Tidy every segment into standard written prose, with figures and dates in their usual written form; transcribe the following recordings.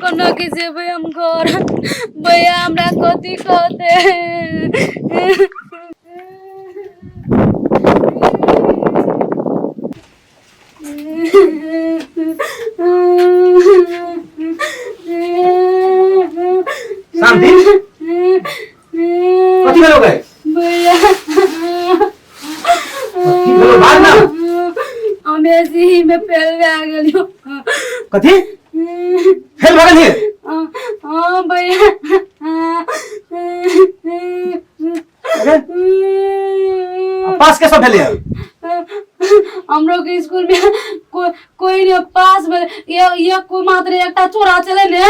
कोना के जेबै हम घर भैया हमरा कथी कहते शांति कथी भेलो गए भैया कथी भेलो बात ना हम ऐसे ही में फेल आ गेलियो कथी फेल भगल है हां भैया अरे पास कैसे भेले हम लोग के स्कूल में कोई नहीं पास ये कोई मात्र एकटा छोरा चले ने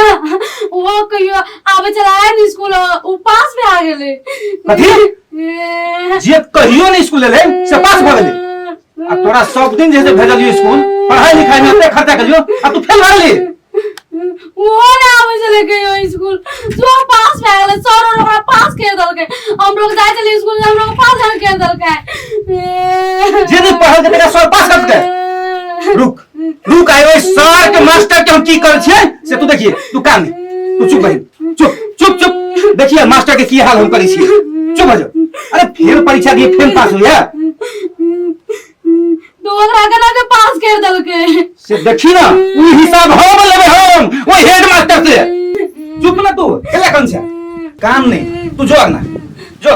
वो कहियो आबे चलाए नहीं स्कूल वो पास में आ गेले कथी जे कहियो नहीं स्कूल ले से पास भगले आ तोरा सब दिन जैसे भेजलियो स्कूल पढ़ाई लिखाई में एते खर्चा करियो आ तू फेल भगली वो ना आबे चले गयो स्कूल जो पास में आ गेले सर और हमरा पास के दल के हम लोग जाय चले स्कूल हम लोग पास के दल के जे नहीं पढ़ल के तेरा सर पास कर के रुक आयो सर के मास्टर के हम की कर छे से तू देखिए तू काम तू चुप भाई चुप देखिए मास्टर के की हाल हम करी छी चुप हो जाओ अरे फेल परीक्षा दिए फेल पास हुआ दोगरा के पास कर दल के से देखी ना उ हिसाब हम लेबे हम वो हेड मास्टर से चुप ना तू केला कौन से काम नहीं तू जो ना जो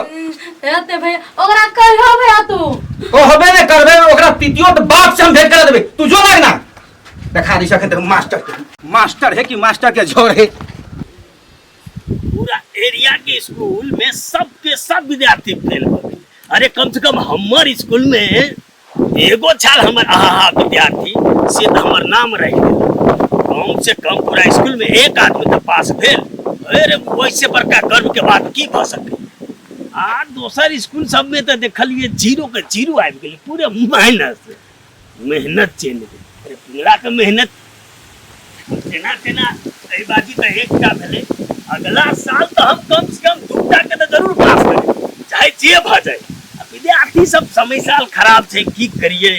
एते भाई ओकरा कहियो भैया तू ओ होबे ने करबे ओकरा पितियो त बाप से हम भेंट करा देबे तू जो ना देखा दी सके मास्टर है कि मास्टर के जोर है पूरा एरिया के स्कूल में सबके सब विद्यार्थी फेल हो गए। अरे कम से कम हमारे स्कूल में एगो छाल हमर विद्यार्थी से तो हमर नाम रह गया। कम से कम पूरा स्कूल में एक आदमी तो पास भेल। अरे वैसे बड़का गर्व के बात की भ सके। आ दोसर स्कूल सब में तो देखलिए जीरो के जीरो आबि गेल पूरे माइनस मेहनत चेन अरे पूरा के मेहनत तेना तेना एहि बाकी तो एकटा भेले अगला साल तो हम कम से कम दूटा के तो जरूर पास करें चाहे जे भ जाए। विद्यार्थी सब समय साल खराब छे की करिए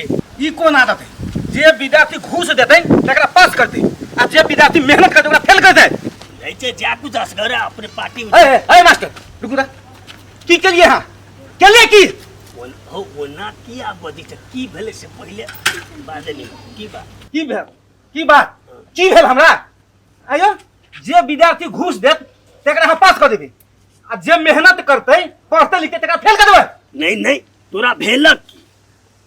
ई कोन आदत है जे विद्यार्थी घूस देते तकरा पास करते आ जे विद्यार्थी मेहनत करते ओकरा फेल कर दे ऐसे जा कुछ असगर अपने पार्टी ए मास्टर रुकू रा की केलिए हां केलिए की ओना किया बदी की भेले से पहले बात नहीं की बात की भेल हमरा आयो जे विद्यार्थी घूस देत तकरा हम पास कर देबे आ जे मेहनत करते पढ़ते लिखते तकरा फेल कर देबे नहीं तोरा भेलक की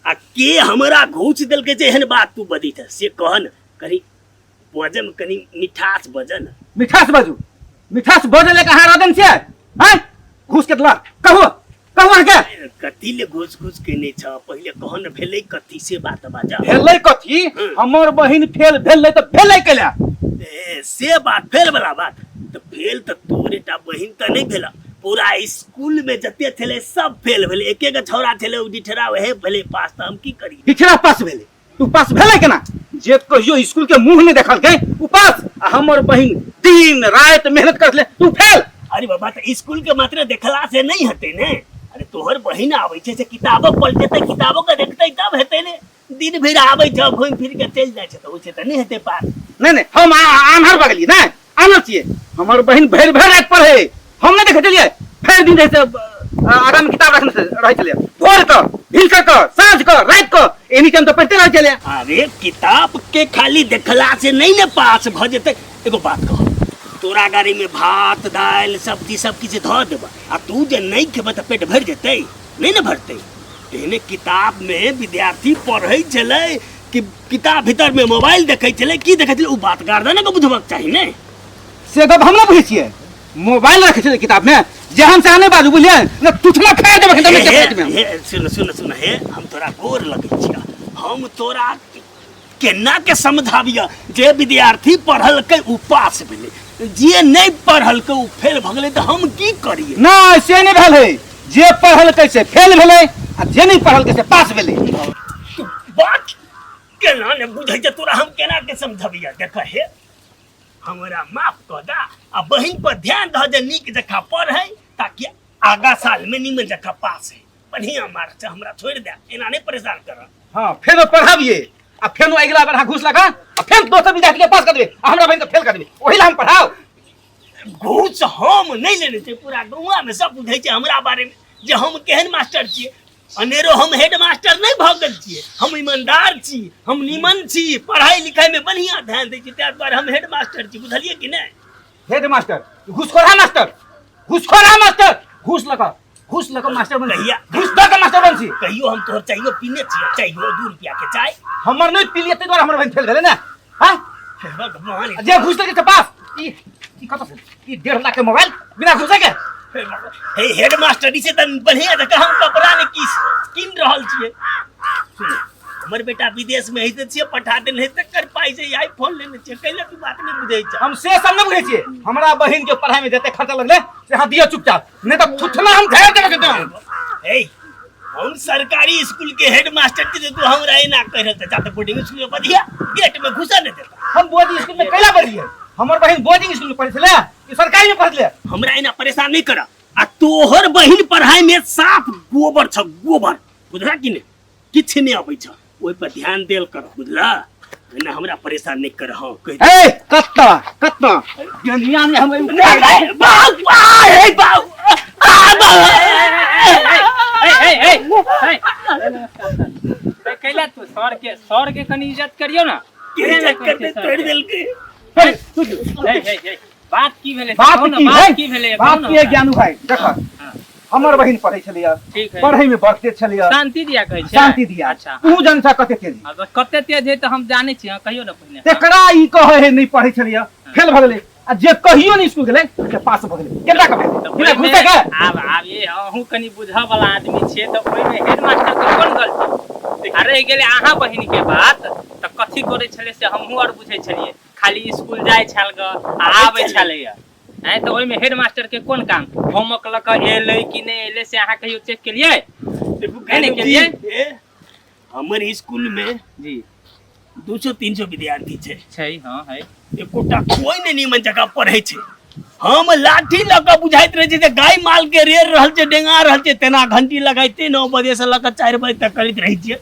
आ के हमरा घूस देल के जेहन बात तू बदी था से कहन करी वजन कनी मिठास वजन मिठास बजले कहां रदन से हैं घूस के दला कहो के कथी ले घूस के नहीं छ पहले कहन भेलै कथी से बात बाजा भेलै कथी हमर बहिन फेल भेलै त भेलै केला से बात फेल वाला बात तो फेल तो तोरेटा बहिन तो नहीं भेला पूरा स्कूल में जते थेले सब फेल भेले एक एक छौरा थेले उडिठरा वहे भेले पास त हम की करी डिठरा पास भेले तू पास भेले केना जे कहियो स्कूल के मुंह नहीं देखल के उ पास आ हमर बहिन दिन रात मेहनत करले तू फेल अरे बाबा तो स्कूल के मात्र देखला से नहीं हते ने अरे तोहर बहिन आवे छे से किताबो पढ़ते त किताबो के देखते तब हेते ने दिन भर आवे छ घूम फिर के चल जाय छ त ओसे त नहीं हेते पास नहीं हम आन्हर बगली ना आना चाहिए हमर बहिन भर रात पढ़े हम नहीं देखे चलिए फिर दिन जैसे आगामी किताब रखने से रह चलिए भोर को भिलकर को सांझ को रात को एनी टाइम तो पढ़ते रह चलिए अरे किताब के खाली देखला से नहीं ने पास भ जेते एगो बात कह तोरा गाड़ी में भात दाल सब्जी सब किछ धर देबा आ तू जे नहीं खेबे त पेट भर जेते नहीं न भरते एने किताब में विद्यार्थी पढ़ै छले कि किताब भीतर में मोबाइल देखै छले की देखै छले उ बात गार्जियन के बुझबाक चाही ने से गप हम ना बुझै छियै मोबाइल रखे छले किताब में जहां से आने बाजू बुझलिए न तुठना खा देबे खेत में सुन हे हम तोरा गोर लगै छिया हम तोरा केना के समझाबिया जे विद्यार्थी पढ़ल के उ पास भेले जे नहीं पढ़ल के उ फेल भ गेले त हम की करिए ना से नहीं भेले जे पढ़ल के से फेल भेले आ जे नहीं पढ़ल के से पास भेले बात केना ने बुझै जे तोरा हम केना के समझाबिया देख हे हमरा माफ कर दा आ बहिन पर ध्यान द जे नीक जखा पढ़ै ताकि आगा साल में निमन जखा पास है बढ़िया मार्क से हमरा छोड़ दे एना नहीं परेशान कर हां फिर पढ़ाबिए आ फेन अगला बार घूस लगा आ फेन दोसर विद्यार्थी के पास कर देबे आ हमरा बहिन के फेल कर देबे ओही ला हम पढ़ाओ। घूस हम नहीं लेने थे, पूरा गौवा में सब बुझे छे हमरा बारे में जे हम केहन मास्टर छिए। अनेरो हम हेड मास्टर नहीं भगल छिए, हम ईमानदार छी, हम निमन छी, पढ़ाई लिखाई में बढ़िया ध्यान दै छी, त्या द्वारा हम हेड मास्टर छी, बुझलिए कि नहीं? हेड मास्टर घूसखोरा मास्टर, घूसखोरा मास्टर, घूस लगा मास्टर बन कहिया घूस द के मास्टर बन छी। कहियो हम तोहर चाहिए पीने छिए, चाहिए 2 रुपया के चाय। हमर नहीं पीलिए ते द्वारा हमर बहिन फेल भेले ना। हां भगवान जे घूस लगे के पास ई कत से ई 1.5 लाख के मोबाइल बिना घूसे के। हे हेड मास्टर इसे त बढ़िया जगह हम कपड़ा ने किन रहल छिए। सुन हमर बेटा विदेश में हित छिए, पठा देन है त कर पाई से आईफोन लेने छिए, कैला तू बात नहीं बुझै छ। हम से सब नहीं बुझे छिए, हमरा बहिन के पढ़ाई में जते खर्चा लगले से हां दियो चुपचाप, नहीं तो थुथना हम घेर देबे के देम। ए हम सरकारी स्कूल के हेड मास्टर के तू हमरा एना कह रहल त जाते बोर्डिंग स्कूल में बढ़िया गेट में घुसा नहीं देता। हम बोर्डिंग स्कूल में कैला पढ़िए, हमर बहिन बोर्डिंग स्कूल में पढ़े छले कि सरकारी में पढ़ले। हमरा एना परेशान नहीं करा। आ तोहर बहिन पढ़ाई में साफ गोबर छ, गोबर बुझला कि नहीं, किछ नहीं आबै छ, ओइ पर ध्यान देल कर, बुझला? एना हमरा परेशान नहीं कर। हां कह ए कत्ता दुनिया में हम बाऊ हे बाऊ कैला तू सर के कनी इज्जत करियो ना। इज्जत करते तोड़ देल के। बात की भेले बात की भेले बात की है ज्ञानू भाई देख हमर बहिन पढ़े छलिया, पढ़े में बढ़ते छलिया, शांति दिया कहै छै, शांति दिया। अच्छा तू जनता कते तेज अब कते तेज है त हम जाने छी, कहियो ना पहिने तेकरा ई कहे है नहीं पढ़े छलिया फेल भ गेले आ जे कहियो नहीं स्कूल गेले से पास भ गेले केना कबे बिना घुसे के। अब ये अहू कनी बुझा वाला आदमी छिए त ओइ में हेड मास्टर के कोन गलती? अरे गेले आहा बहिन के बात त कथि करे छले से हमहू और बुझै छलिए, खाली स्कूल जाय छल ग आबै छलैया। हैं तो ओइ में हेड मास्टर के कोन काम? होमवर्क लक एले कि नहीं एले से आहा कहियो चेक केलिए? नहीं केलिए। हमर स्कूल में जी 200-300 विद्यार्थी छै। हां है एकोटा कोई नहीं निमन जगह पढ़े छै। हम लाठी लगा बुझाइत रहे जे गाय माल के रेर रहल छै, डेंगा रहल छै, तेना घंटी लगाइते 9 बजे से लगा 4 बजे तक करैत रही छिए,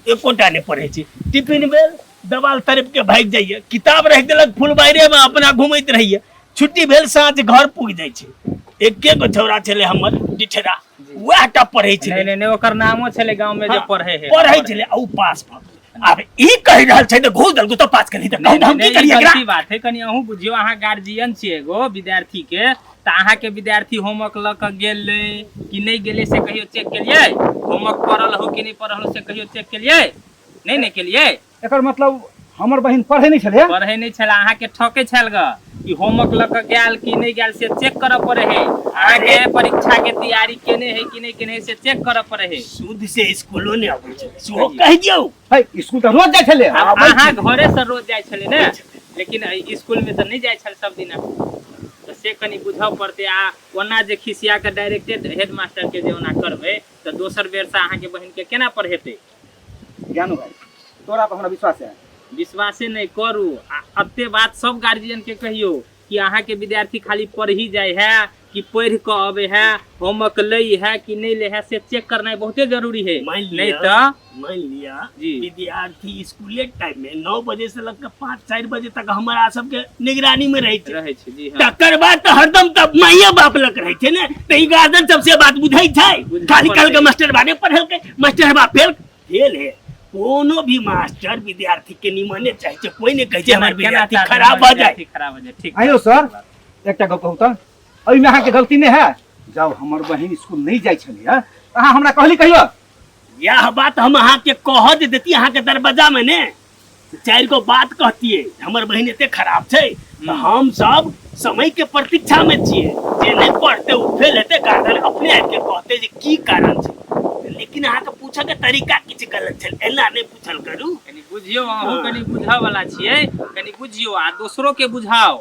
एकोटा नहीं पढ़े छै। टिफिन बेल दवाल तरफ के भाग जाइए, किताब रख देलक फुलबाइरे में अपना घूमैत रहिए, छुट्टी भेल साँझ घर पुग जाय छै। एके गो छौरा छले हमर डिठरा, वएहटा पढ़े छले। नहीं ओकर नामो छले गांव में जे पढ़े है, पढ़े छले आ उ पास भ गेलै। अब ई कहि रहल छै त घोष दल तो पास करी त हम की करिए एकरा? गलती बात है, कनी अहू बुझियो, अहाँ गार्जियन छिए एगो विद्यार्थी के, त अहाँ के विद्यार्थी होमवर्क ल क गेले कि नहीं गेले से कहियो चेक केलिए? होमवर्क पढ़ल हो कि नहीं पढ़ल हो से कहियो चेक केलिए? नहीं केलिए। एकर मतलब हमर बहिन पढ़े नहीं छले, पढ़े नहीं छला, अहाँ के ठके छल ग कि होमवर्क ल क गेल कि नहीं गेल से चेक कर पड़े है। अहाँ के परीक्षा के तैयारी केने है कि नहीं केने है से चेक कर पड़े है। शुद्ध से स्कूलो ने आबै छै, सो कहि दियौ। है स्कूल त रोज जाय छले। अहाँ घरे से रोज जाय छले ने, लेकिन स्कूल में तो नहीं जाय छल सब दिन, तो से कनी बुझा पड़ते। आ ओना जे खिसिया के डायरेक्टेड हेड मास्टर के जे ओना करबे तो दोसर बेर से अहाँ के बहिन के केना पढ़ेते? ज्ञानू भाई तोरा पर हमरा विश्वास है। विश्वासे नहीं करू। अते बात सब गार्जियन के कहियो कि अहाँ के विद्यार्थी खाली पढ़ ही जाए है कि पढ़ के आवे है, होमवर्क लई है कि नहीं ले है से चेक करना बहुते जरूरी है। नहीं तो मान लिया जी विद्यार्थी स्कूले टाइम में 9 बजे से लेकर 5-4 बजे तक हमारा सबके निगरानी में रहे छै जी। हाँ। तकर बाद तो हरदम तब माइया बाप लग रहे थे ने, तो ई गार्जियन सबसे बात बुझै छै। खाली कल के मास्टर बारे पढ़ल के मास्टर बा फेल है। कोनो भी मास्टर विद्यार्थी के निमने चाहे छै, कोई नहीं कहे छै हमर विद्यार्थी खराब हो जाए। ठीक आयो सर एकटा गप कहू त एहि में अहाँ के गलती नहीं है। जब हमर बहिन स्कूल नहीं जाय छलिए अहाँ हमरा कहली कहियो? यह बात हम अहाँ के कह देती अहाँ के दरवाजा में ने, 4 गो बात कहतिए हमर बहिन एते खराब छै, तो हम सब समय के प्रतीक्षा में छिए। जे नहीं पढ़ते उ फेल हेते, गार्जियन अपने आके कहते जे की कारण छै, लेकिन अहाँ के पूछे के तरीका किछ गलत छै, एना नहीं पूछल करू। कनी बुझियो, अहू कनी बुझा वाला छिए, कनी बुझियो आ दोसरो के बुझाओ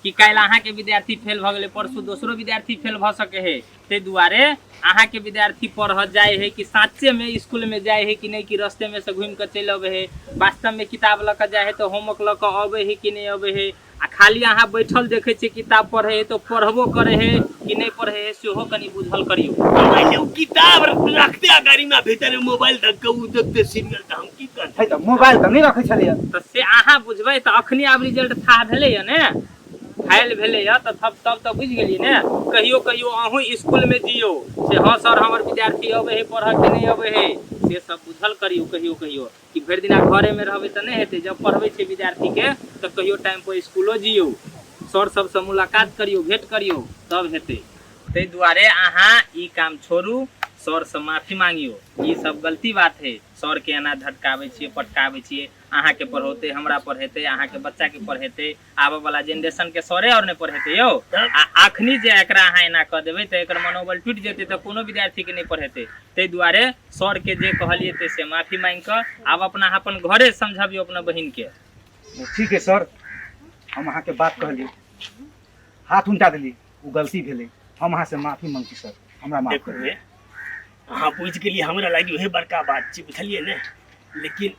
कि काल अहाँ के विद्यार्थी फेल भ गेले, परसू दोसरो विद्यार्थी फेल भ सके है। ते दुआरे अहाँ के विद्यार्थी पढ़ जाए है कि साचे में स्कूल में जाए है कि नहीं, कि रास्ते में से घूम कर चल आवे है, वास्तव में किताब ल क जाए है तो होमवर्क ल क आवे है कि नहीं आवे है। आ खाली अहाँ बैठल देखे छियै किताब पढ़े है तो पढ़बो करे है कि नहीं पढ़े है सेहो कनी बुझल करियो। माने वो किताब रखते आ गाड़ी में भीतर में मोबाइल धक के उ देखते सीरियल त हम की करते। है त मोबाइल त नहीं रखे छलिए तो से अहाँ बुझबै त अखनी आब रिजल्ट था भेलै है ने फाइल भेलै है त तब त बुझ गेलिए ने। कहियो कहियो अहूँ स्कूल में दियो से हाँ सर हमर विद्यार्थी अबे है पढ़ के नहीं अबे है से सब बुझल करियो। कहियो कहियो कि भरि दिना घरे में रहबै त नहीं हेतै, जब पढ़बै छै विद्यार्थी के त कहियो टाइम पर स्कूलो जियो, सर सबसे मुलाकात करियो, भेंट करियो, तब हेतै। ताहि दुआरे अहाँ ई काम छोड़ू, सर से माफी मांगियो। ई सब गलती बात है, सर के एना धटकाबै छियै पटकाबै छियै। अहाँ के पढ़ौते हमरा पढ़ेते, अहाँ के बच्चा के पढ़ेते, आबे वाला जनरेशन के सरे और नहीं पढ़ेते यौ। आ अखनी जे एकरा अहाँ एना कह देबै त एकर मनोबल टूट जेतै त कोनो विद्यार्थी के नहीं पढ़ेते। ताहि दुआरे सर के जे कहलिए ते से माफी मांग क आब अपना अपन घरे समझाबियो अपना बहिन के। ठीक है सर, हम अहाँ के बात कहली, हाथ उंटा देली, वो गलती भेलै, हम अहाँ से माफी मांगती सर, हमरा माफ कर देखो अहाँ पूछ के लिए हमरा लगी वही बड़का बात छी बुझलिए ने। लेकिन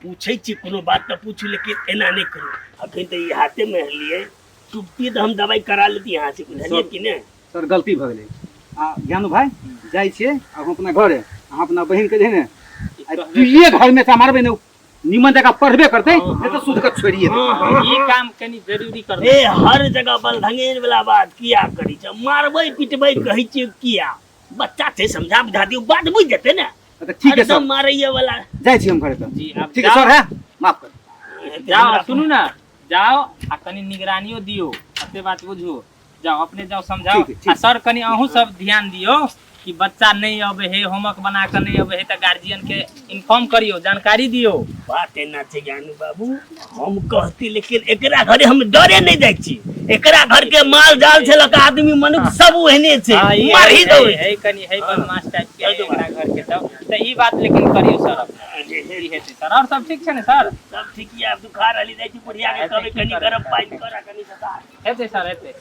पूछे छी कोनो बात तो पूछू, लेकिन एना नहीं करू। अखन तो ये हाथे में लिए टूटती तो हम दवाई करा लेती यहाँ से बुझलिए कि ने। सर गलती भ गेलै। आ ज्ञानू भाई जाइ छियै अब अपना घरे, अहाँ अपना बहिन के जे ने ये घर में से मारबे ने निमन जगह पढ़बे करते नहीं तो शुद्ध के छोड़िए ई काम कनी जरूरी कर ए हर जगह बलधंगेर वाला बात किया करी छ, मारबै पिटबै कहै छियै किया। बच्चा से समझा बुझा दियो, बात बुझ जेतै ने। तो ठीक है सर, मारैया वाला जाइ छी हम घरे त। जी अब ठीक है सर, है माफ कर। जाओ सुनू ना, जाओ आ कनी निगरानियो दियो, अते बात बुझू। जाओ अपने जाओ समझाओ। ठीक है। आ सर कनी अहूँ सब ध्यान दियो कि बच्चा नहीं अबे है, होमवर्क बना कर नहीं अबे है तो गार्जियन के इन्फॉर्म करियो, जानकारी दियो। बात एना छै ज्ञानू बाबू, हम कहती लेकिन एकरा घरे हम डरे नहीं जाइ छी। एकरा घर के माल जाल छै लका आदमी मनुष्य सब ओहने छै, मार ही दो है कनी है बदमाश टाइप के है एकरा घर के। तब तो ई बात लेकिन करियो सर, ई हेतै सर। और सब ठीक छै ने सर? सब ठीक या बुखार हली जाइ छी बढ़िया के कभी कनी गरम पानी करा कनी सदा हेतै सर हेतै।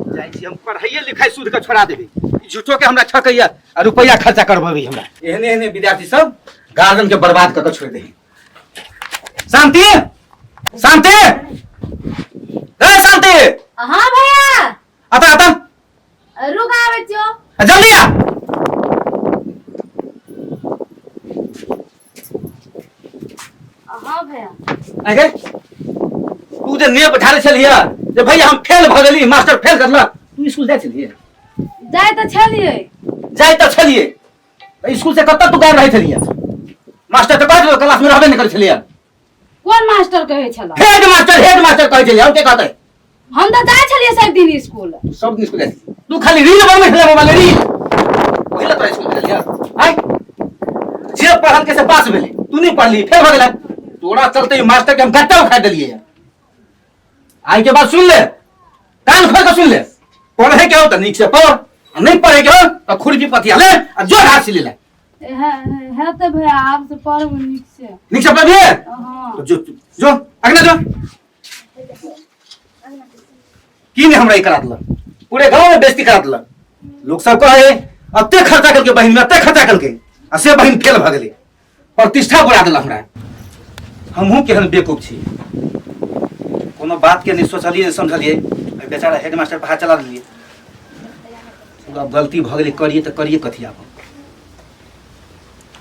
जाइ छी हम पढ़ाइए लिखाई शुद्ध के छोड़ा देबै, झूठो के हमरा ठकैया आ रुपैया खर्चा करबेबै हमरा। एहने एहने विद्यार्थी सब गार्जियन के बर्बाद कर के छोड़ दे। शांति शांति, ए शांति। हाँ भैया आता आता रुक आ बच्चों। जल्दी आ। हाँ भैया अरे तू जे नेप ढाले छलिए जे भैया हम फेल भ गेली, मास्टर फेल करलक, तू स्कूल जाइ छलिए? जाए तो छलिए। जाइ त छलिए, स्कूल से कत तू गायब रहै छलिए? मास्टर तो कहै क्लास में रहबे नहीं करै छलिए। कौन मास्टर कहे छला? हेड मास्टर कहै छलिए, हम के कहतै? हम तो जाए छलिए सब दिन स्कूल। सब दिन स्कूल जाइ छी, तू खाली रील बनबै छले मोबाइल रील, ओहिला तोरा स्कूल चलिए। आइ जे पढ़ल के से पास भेले, तू नहीं पढ़ली फेल भ गेला, तोरा चलते मास्टर के हम गट्टा उठा देलिए। आई के बाद सुन ले, कान खोल के सुन ले, पढ़े के हो तो नीक से पढ़, नहीं पढ़े के हो तो खुरपी पतिया ले और जो घास ले ले। है तो भैया आप से पढ़ब नीक से पढ़िए। हाँ। तो जो जो अगला जो की ने हमरा ई करा दिला, पूरे गांव में बेइज्जती करा दिला। लोग सब कहे अते खर्चा करके बहिन में अते खर्चा करके आ से बहिन फेल भ गेली, प्रतिष्ठा बढ़ा दिला हमरा। हमहू केहन बेवकूफ छी, कोनो बात के नहीं सोचलिए नहीं समझलिए, बेचारा हेडमास्टर पर हाथ चला दिलिए। अब गलती भ गेली, करिए तो करिए कथी आप।